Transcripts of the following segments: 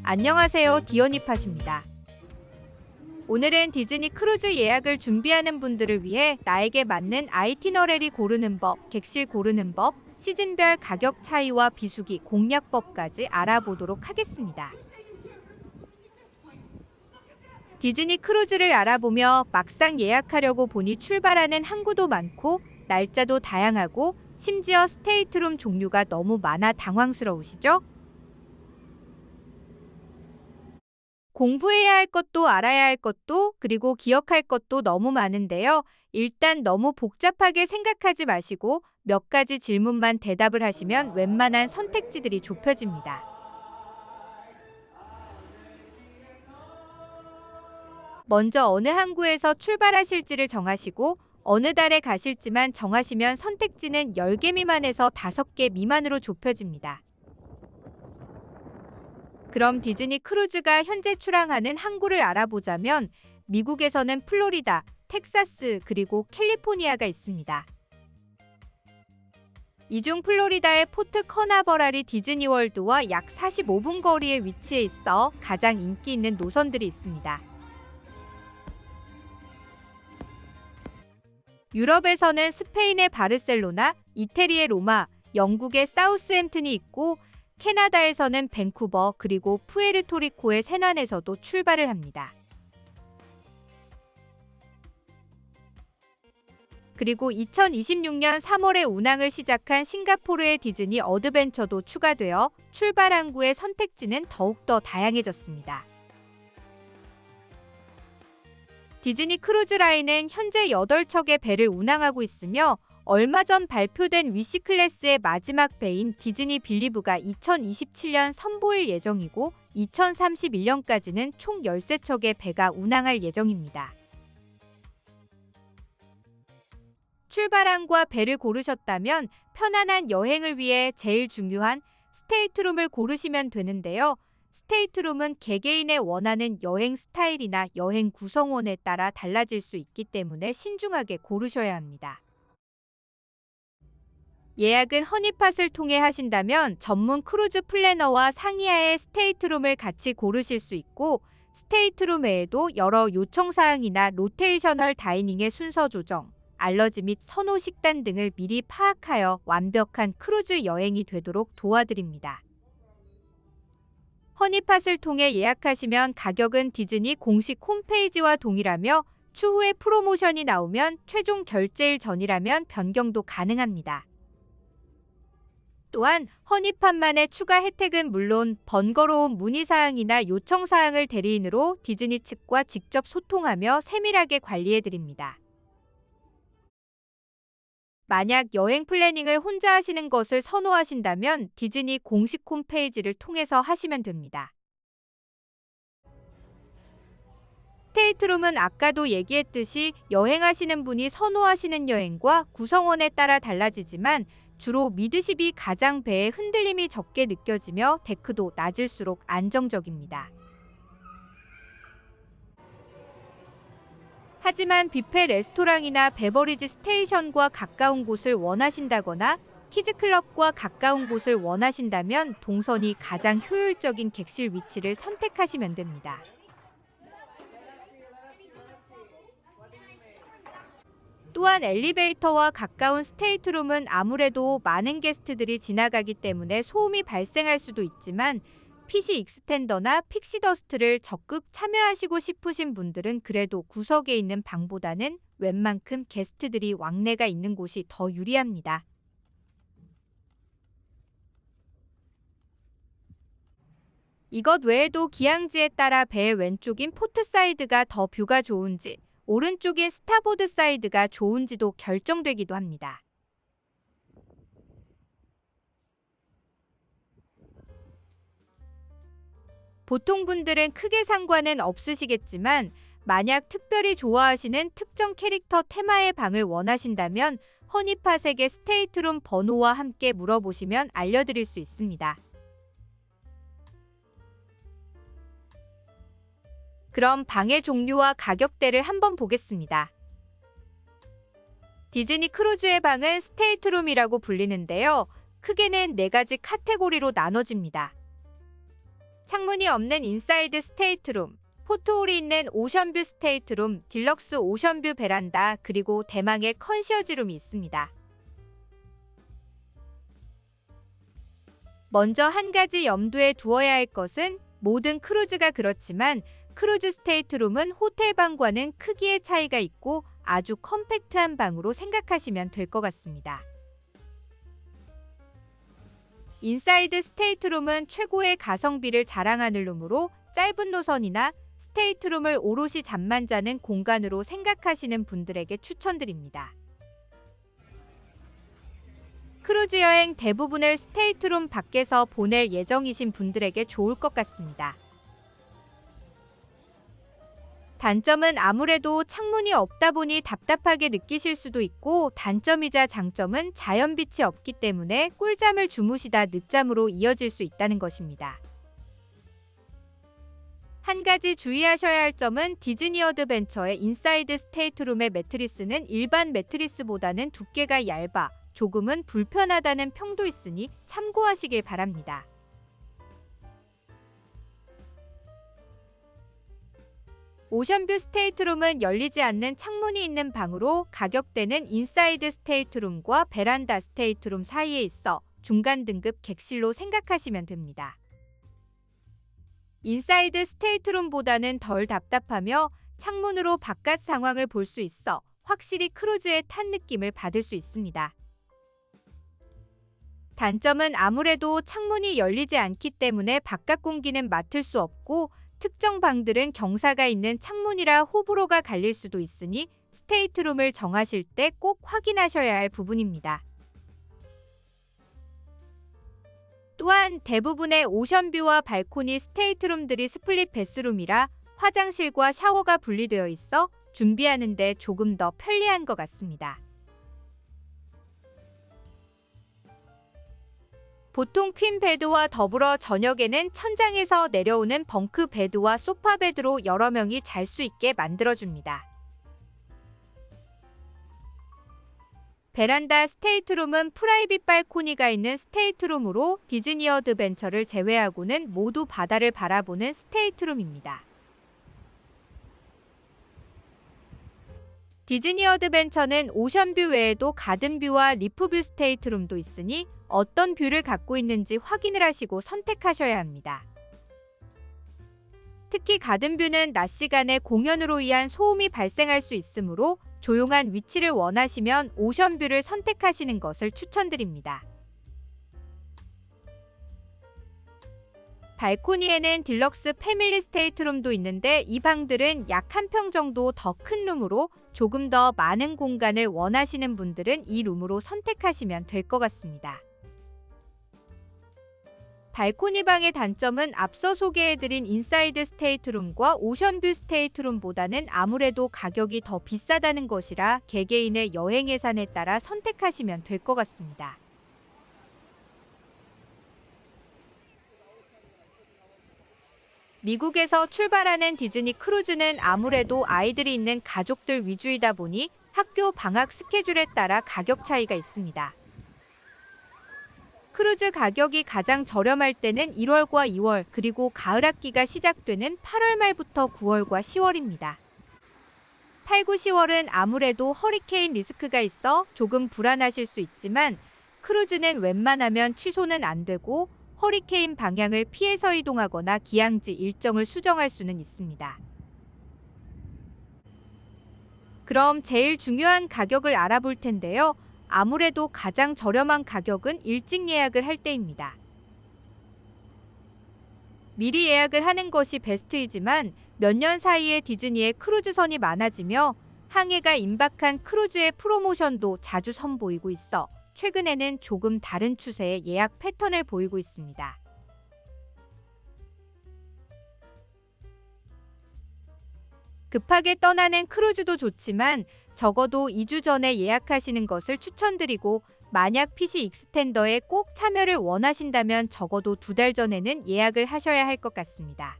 안녕하세요, 디어니팟입니다. 오늘은 디즈니 크루즈 예약을 준비하는 분들을 위해 나에게 맞는 아이티너레리 고르는 법, 객실 고르는 법, 시즌별 가격 차이와 비수기 공략법까지 알아보도록 하겠습니다. 디즈니 크루즈를 알아보며 막상 예약하려고 보니 출발하는 항구도 많고 날짜도 다양하고 심지어 스테이트룸 종류가 너무 많아 당황스러우시죠? 공부해야 할 것도 알아야 할 것도 그리고 기억할 것도 너무 많은데요. 일단 너무 복잡하게 생각하지 마시고 몇 가지 질문만 대답을 하시면 웬만한 선택지들이 좁혀집니다. 먼저 어느 항구에서 출발하실지를 정하시고 어느 달에 가실지만 정하시면 선택지는 10개 미만에서 5개 미만으로 좁혀집니다. 그럼 디즈니 크루즈가 현재 출항하는 항구를 알아보자면 미국에서는 플로리다, 텍사스, 그리고 캘리포니아가 있습니다. 이 중 플로리다의 포트 커나버랄이 디즈니월드와 약 45분 거리에 위치해 있어 가장 인기 있는 노선들이 있습니다. 유럽에서는 스페인의 바르셀로나, 이태리의 로마, 영국의 사우스햄튼이 있고 캐나다에서는 밴쿠버 그리고 푸에르토리코의 세난에서도 출발을 합니다. 그리고 2026년 3월에 운항을 시작한 싱가포르의 디즈니 어드벤처도 추가되어 출발 항구의 선택지는 더욱더 다양해졌습니다. 디즈니 크루즈라인은 현재 8척의 배를 운항하고 있으며 얼마 전 발표된 위시 클래스의 마지막 배인 디즈니 빌리브가 2027년 선보일 예정이고 2031년까지는 총 13척의 배가 운항할 예정입니다. 출발 항구와 배를 고르셨다면 편안한 여행을 위해 제일 중요한 스테이트룸을 고르시면 되는데요. 스테이트룸은 개개인의 원하는 여행 스타일이나 여행 구성원에 따라 달라질 수 있기 때문에 신중하게 고르셔야 합니다. 예약은 허니팟을 통해 하신다면 전문 크루즈 플래너와 상의하에 스테이트룸을 같이 고르실 수 있고 스테이트룸 외에도 여러 요청사항이나 로테이셔널 다이닝의 순서 조정, 알러지 및 선호 식단 등을 미리 파악하여 완벽한 크루즈 여행이 되도록 도와드립니다. 허니팟을 통해 예약하시면 가격은 디즈니 공식 홈페이지와 동일하며 추후에 프로모션이 나오면 최종 결제일 전이라면 변경도 가능합니다. 또한 허니팟만의 추가 혜택은 물론 번거로운 문의사항이나 요청사항을 대리인으로 디즈니 측과 직접 소통하며 세밀하게 관리해드립니다. 만약 여행 플래닝을 혼자 하시는 것을 선호하신다면 디즈니 공식 홈페이지를 통해서 하시면 됩니다. 스테이트룸은 아까도 얘기했듯이 여행하시는 분이 선호하시는 여행과 구성원에 따라 달라지지만 주로 미드십이 가장 배에 흔들림이 적게 느껴지며 데크도 낮을수록 안정적입니다. 하지만 뷔페 레스토랑이나 베버리지 스테이션과 가까운 곳을 원하신다거나 키즈클럽과 가까운 곳을 원하신다면 동선이 가장 효율적인 객실 위치를 선택하시면 됩니다. 또한 엘리베이터와 가까운 스테이트룸은 아무래도 많은 게스트들이 지나가기 때문에 소음이 발생할 수도 있지만 PC 익스텐더나 픽시더스트를 적극 참여하시고 싶으신 분들은 그래도 구석에 있는 방보다는 웬만큼 게스트들이 왕래가 있는 곳이 더 유리합니다. 이것 외에도 기항지에 따라 배의 왼쪽인 포트사이드가 더 뷰가 좋은지 오른쪽인 스타보드 사이드가 좋은지도 결정되기도 합니다. 보통 분들은 크게 상관은 없으시겠지만 만약 특별히 좋아하시는 특정 캐릭터 테마의 방을 원하신다면 허니팟에게 스테이트룸 번호와 함께 물어보시면 알려드릴 수 있습니다. 그럼 방의 종류와 가격대를 한번 보겠습니다. 디즈니 크루즈의 방은 스테이트룸이라고 불리는데요. 크게는 4가지 카테고리로 나눠집니다. 창문이 없는 인사이드 스테이트룸, 포트홀이 있는 오션뷰 스테이트룸, 딜럭스 오션뷰 베란다, 그리고 대망의 컨시어지룸이 있습니다. 먼저 한 가지 염두에 두어야 할 것은 모든 크루즈가 그렇지만 크루즈 스테이트룸은 호텔 방과는 크기의 차이가 있고 아주 컴팩트한 방으로 생각하시면 될 것 같습니다. 인사이드 스테이트룸은 최고의 가성비를 자랑하는 룸으로 짧은 노선이나 스테이트룸을 오롯이 잠만 자는 공간으로 생각하시는 분들에게 추천드립니다. 크루즈 여행 대부분을 스테이트룸 밖에서 보낼 예정이신 분들에게 좋을 것 같습니다. 단점은 아무래도 창문이 없다 보니 답답하게 느끼실 수도 있고, 단점이자 장점은 자연빛이 없기 때문에 꿀잠을 주무시다 늦잠으로 이어질 수 있다는 것입니다. 한 가지 주의하셔야 할 점은 디즈니 어드벤처의 인사이드 스테이트룸의 매트리스는 일반 매트리스보다는 두께가 얇아 조금은 불편하다는 평도 있으니 참고하시길 바랍니다. 오션뷰 스테이트룸은 열리지 않는 창문이 있는 방으로 가격대는 인사이드 스테이트룸과 베란다 스테이트룸 사이에 있어 중간 등급 객실로 생각하시면 됩니다. 인사이드 스테이트룸보다는 덜 답답하며 창문으로 바깥 상황을 볼 수 있어 확실히 크루즈에 탄 느낌을 받을 수 있습니다. 단점은 아무래도 창문이 열리지 않기 때문에 바깥 공기는 맡을 수 없고, 특정 방들은 경사가 있는 창문이라 호불호가 갈릴 수도 있으니 스테이트룸을 정하실 때 꼭 확인하셔야 할 부분입니다. 또한 대부분의 오션뷰와 발코니 스테이트룸들이 스플릿 베스룸이라 화장실과 샤워가 분리되어 있어 준비하는 데 조금 더 편리한 것 같습니다. 보통 퀸 베드와 더불어 저녁에는 천장에서 내려오는 벙크 베드와 소파 베드로 여러 명이 잘 수 있게 만들어줍니다. 베란다 스테이트룸은 프라이빗 발코니가 있는 스테이트룸으로 디즈니 어드벤처를 제외하고는 모두 바다를 바라보는 스테이트룸입니다. 디즈니 어드벤처는 오션뷰 외에도 가든뷰와 리프뷰 스테이트룸도 있으니 어떤 뷰를 갖고 있는지 확인을 하시고 선택하셔야 합니다. 특히 가든뷰는 낮 시간에 공연으로 인한 소음이 발생할 수 있으므로 조용한 위치를 원하시면 오션뷰를 선택하시는 것을 추천드립니다. 발코니에는 딜럭스 패밀리 스테이트룸도 있는데 이 방들은 약 한 평 정도 더 큰 룸으로 조금 더 많은 공간을 원하시는 분들은 이 룸으로 선택하시면 될 것 같습니다. 발코니 방의 단점은 앞서 소개해드린 인사이드 스테이트룸과 오션뷰 스테이트룸보다는 아무래도 가격이 더 비싸다는 것이라 개개인의 여행 예산에 따라 선택하시면 될 것 같습니다. 미국에서 출발하는 디즈니 크루즈는 아무래도 아이들이 있는 가족들 위주이다 보니 학교 방학 스케줄에 따라 가격 차이가 있습니다. 크루즈 가격이 가장 저렴할 때는 1월과 2월, 그리고 가을 학기가 시작되는 8월 말부터 9월과 10월입니다. 8, 9, 10월은 아무래도 허리케인 리스크가 있어 조금 불안하실 수 있지만 크루즈는 웬만하면 취소는 안 되고 허리케인 방향을 피해서 이동하거나 기항지 일정을 수정할 수는 있습니다. 그럼 제일 중요한 가격을 알아볼 텐데요. 아무래도 가장 저렴한 가격은 일찍 예약을 할 때입니다. 미리 예약을 하는 것이 베스트이지만 몇 년 사이에 디즈니의 크루즈선이 많아지며 항해가 임박한 크루즈의 프로모션도 자주 선보이고 있어 최근에는 조금 다른 추세의 예약 패턴을 보이고 있습니다. 급하게 떠나는 크루즈도 좋지만 적어도 2주 전에 예약하시는 것을 추천드리고, 만약 PC 익스텐더에 꼭 참여를 원하신다면 적어도 2달 전에는 예약을 하셔야 할 것 같습니다.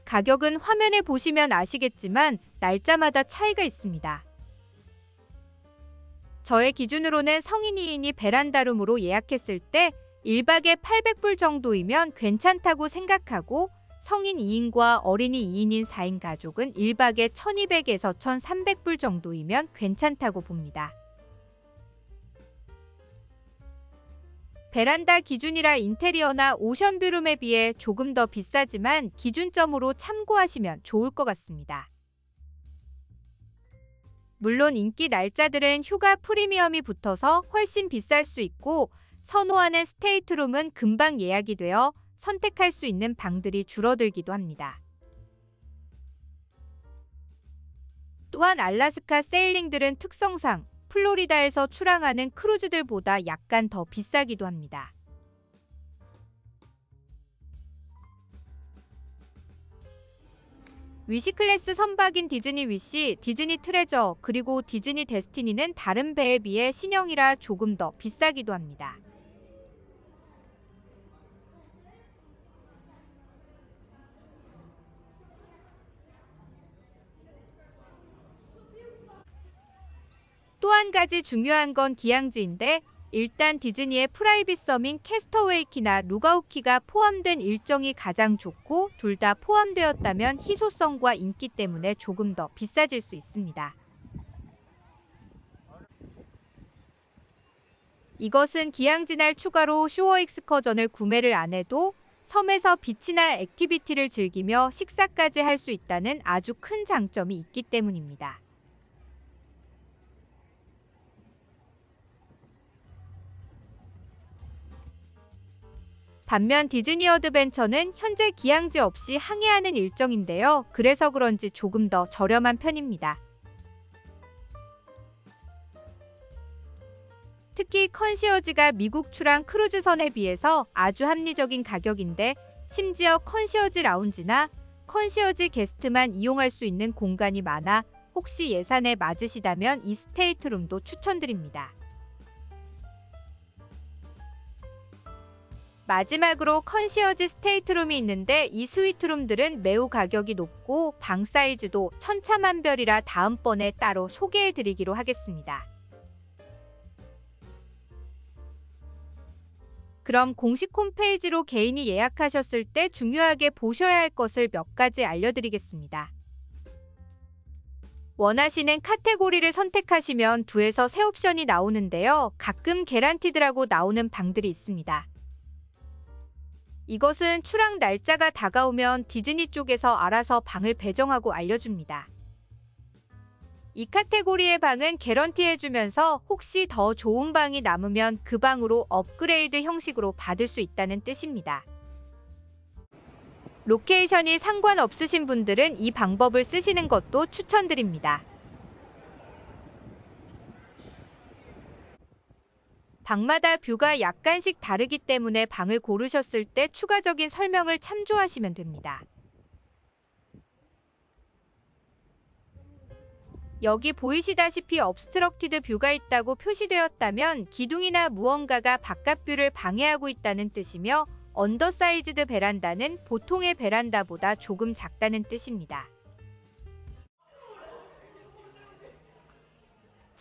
가격은 화면에 보시면 아시겠지만 날짜마다 차이가 있습니다. 저의 기준으로는 성인이인이 베란다룸으로 예약했을 때 1박에 800불 정도이면 괜찮다고 생각하고 성인 2인과 어린이 2인인 4인 가족은 1박에 1200에서 1300불 정도이면 괜찮다고 봅니다. 베란다 기준이라 인테리어나 오션뷰룸에 비해 조금 더 비싸지만 기준점으로 참고하시면 좋을 것 같습니다. 물론 인기 날짜들은 휴가 프리미엄이 붙어서 훨씬 비쌀 수 있고 선호하는 스테이트룸은 금방 예약이 되어 선택할 수 있는 방들이 줄어들기도 합니다. 또한 알래스카 세일링들은 특성상 플로리다에서 출항하는 크루즈들보다 약간 더 비싸기도 합니다. 위시 클래스 선박인 디즈니 위시, 디즈니 트레저, 그리고 디즈니 데스티니는 다른 배에 비해 신형이라 조금 더 비싸기도 합니다. 또 한 가지 중요한 건 기항지인데 일단 디즈니의 프라이빗 섬인 캐스터웨이키나 루가우키가 포함된 일정이 가장 좋고 둘 다 포함되었다면 희소성과 인기 때문에 조금 더 비싸질 수 있습니다. 이것은 기항지날 추가로 쇼어 익스커전을 구매를 안 해도 섬에서 비치나 액티비티를 즐기며 식사까지 할 수 있다는 아주 큰 장점이 있기 때문입니다. 반면 디즈니 어드벤처는 현재 기항지 없이 항해하는 일정인데요. 그래서 그런지 조금 더 저렴한 편입니다. 특히 컨시어지가 미국 출항 크루즈선에 비해서 아주 합리적인 가격인데 심지어 컨시어지 라운지나 컨시어지 게스트만 이용할 수 있는 공간이 많아 혹시 예산에 맞으시다면 이 스테이트룸도 추천드립니다. 마지막으로 컨시어지 스테이트룸이 있는데 이 스위트룸들은 매우 가격이 높고 방 사이즈도 천차만별이라 다음번에 따로 소개해드리기로 하겠습니다. 그럼 공식 홈페이지로 개인이 예약하셨을 때 중요하게 보셔야 할 것을 몇 가지 알려드리겠습니다. 원하시는 카테고리를 선택하시면 2에서 3 옵션이 나오는데요. 가끔 개런티드라고 나오는 방들이 있습니다. 이것은 출항 날짜가 다가오면 디즈니 쪽에서 알아서 방을 배정하고 알려줍니다. 이 카테고리의 방은 개런티해주면서 혹시 더 좋은 방이 남으면 그 방으로 업그레이드 형식으로 받을 수 있다는 뜻입니다. 로케이션이 상관없으신 분들은 이 방법을 쓰시는 것도 추천드립니다. 방마다 뷰가 약간씩 다르기 때문에 방을 고르셨을 때 추가적인 설명을 참조하시면 됩니다. 여기 보이시다시피 업스트럭티드 뷰가 있다고 표시되었다면 기둥이나 무언가가 바깥 뷰를 방해하고 있다는 뜻이며 언더사이즈드 베란다는 보통의 베란다보다 조금 작다는 뜻입니다.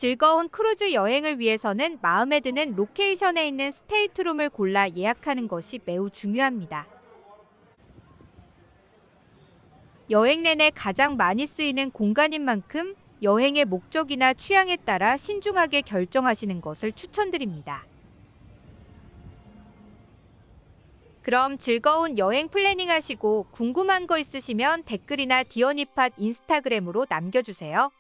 즐거운 크루즈 여행을 위해서는 마음에 드는 로케이션에 있는 스테이트룸을 골라 예약하는 것이 매우 중요합니다. 여행 내내 가장 많이 쓰이는 공간인 만큼 여행의 목적이나 취향에 따라 신중하게 결정하시는 것을 추천드립니다. 그럼 즐거운 여행 플래닝 하시고 궁금한 거 있으시면 댓글이나 디어니팟 인스타그램으로 남겨주세요.